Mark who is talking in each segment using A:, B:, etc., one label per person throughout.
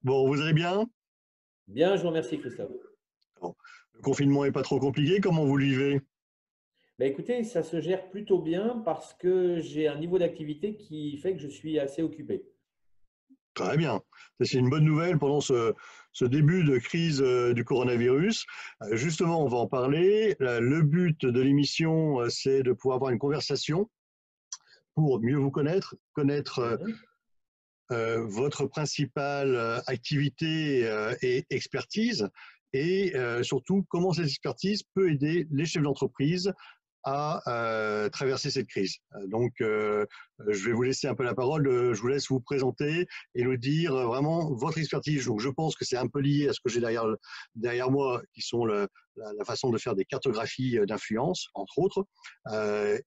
A: Bon, vous allez bien?
B: Bien, je vous remercie Christophe.
A: Bon. Le confinement n'est pas trop compliqué, comment vous le vivez?
B: Bah, écoutez, ça se gère plutôt bien parce que j'ai un niveau d'activité qui fait que je suis assez occupé.
A: Très bien. Ça, c'est une bonne nouvelle pendant ce début de crise du coronavirus. Justement, on va en parler. Le but de l'émission, c'est de pouvoir avoir une conversation pour mieux vous connaître, connaître
B: Mhm.
A: votre principale activité et expertise, et surtout comment cette expertise peut aider les chefs d'entreprise à traverser cette crise. Je vais vous laisser un peu la parole. Je vous laisse vous présenter et nous dire vraiment votre expertise. Donc, je pense que c'est un peu lié à ce que j'ai derrière moi, qui sont la façon de faire des cartographies d'influence, entre autres,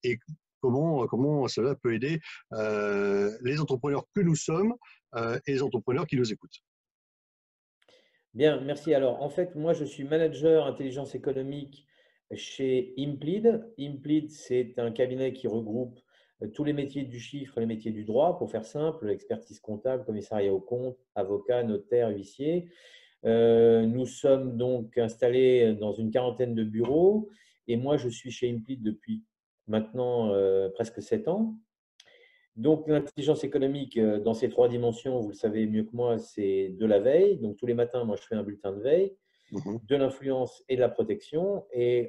A: et comment cela peut aider les entrepreneurs que nous sommes et les entrepreneurs qui nous écoutent.
B: Bien, merci. Alors, en fait, moi, je suis manager intelligence économique chez Implid. Implid, c'est un cabinet qui regroupe tous les métiers du chiffre et les métiers du droit, pour faire simple, expertise comptable, commissariat aux comptes, avocat, notaire, huissier. Nous sommes donc installés dans une quarantaine de bureaux et moi, je suis chez Implid depuis maintenant presque 7 ans. Donc, l'intelligence économique, dans ces 3 dimensions, vous le savez mieux que moi, c'est de la veille. Donc, tous les matins, moi, je fais un bulletin de veille,
A: Mhm.
B: de l'influence et de la protection. Et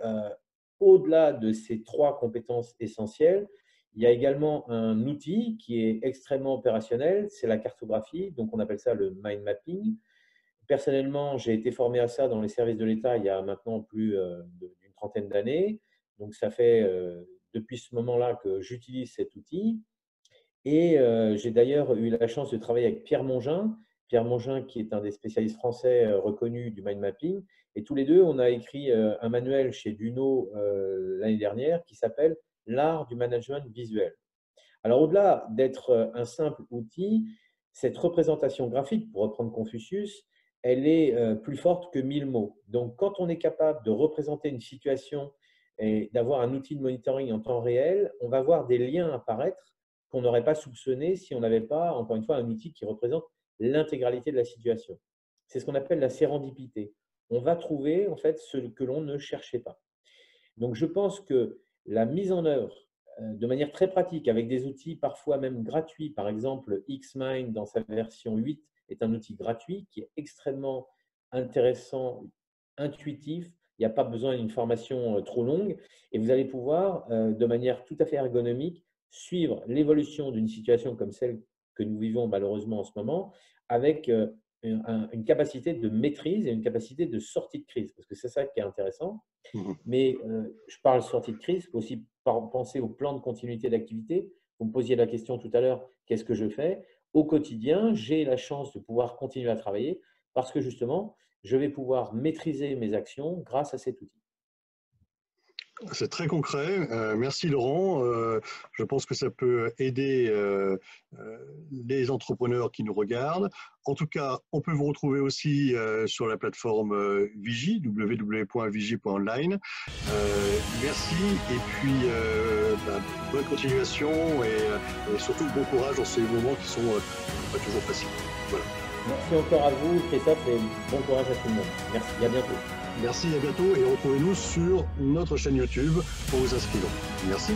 B: au-delà de ces 3 compétences essentielles, il y a également un outil qui est extrêmement opérationnel, c'est la cartographie. Donc, on appelle ça le mind mapping. Personnellement, j'ai été formé à ça dans les services de l'État il y a maintenant plus d'une trentaine d'années. Donc, ça fait depuis ce moment-là que j'utilise cet outil. Et j'ai d'ailleurs eu la chance de travailler avec Pierre Mongin. Pierre Mongin, qui est un des spécialistes français reconnus du mind mapping. Et tous les deux, on a écrit un manuel chez Duno l'année dernière qui s'appelle L'art du management visuel. Alors, au-delà d'être un simple outil, cette représentation graphique, pour reprendre Confucius, elle est plus forte que 1000 mots. Donc, quand on est capable de représenter une situation et d'avoir un outil de monitoring en temps réel, on va voir des liens apparaître qu'on n'aurait pas soupçonnés si on n'avait pas, encore une fois, un outil qui représente l'intégralité de la situation. C'est ce qu'on appelle la sérendipité. On va trouver en fait ce que l'on ne cherchait pas. Donc, je pense que la mise en œuvre de manière très pratique avec des outils parfois même gratuits, par exemple Xmind dans sa version 8 est un outil gratuit qui est extrêmement intéressant, intuitif. Il n'y a pas besoin d'une formation trop longue et vous allez pouvoir, de manière tout à fait ergonomique, suivre l'évolution d'une situation comme celle que nous vivons malheureusement en ce moment avec une capacité de maîtrise et une capacité de sortie de crise. Parce que c'est ça qui est intéressant.
A: Mhm.
B: Mais je parle sortie de crise, il faut aussi penser au plan de continuité d'activité. Vous me posiez la question tout à l'heure, qu'est-ce que je fais? Au quotidien, j'ai la chance de pouvoir continuer à travailler parce que justement, je vais pouvoir maîtriser mes actions grâce à cet outil.
A: C'est très concret. Merci Laurent. Je pense que ça peut aider les entrepreneurs qui nous regardent. En tout cas, on peut vous retrouver aussi sur la plateforme Vigie, www.vigie.online. Merci et puis bonne continuation et surtout bon courage dans ces moments qui sont pas toujours faciles. Voilà.
B: Merci encore à vous, Christophe, et bon courage à tout le monde. Merci, à bientôt.
A: Merci, à bientôt et retrouvez-nous sur notre chaîne YouTube pour vous inscrire. Merci.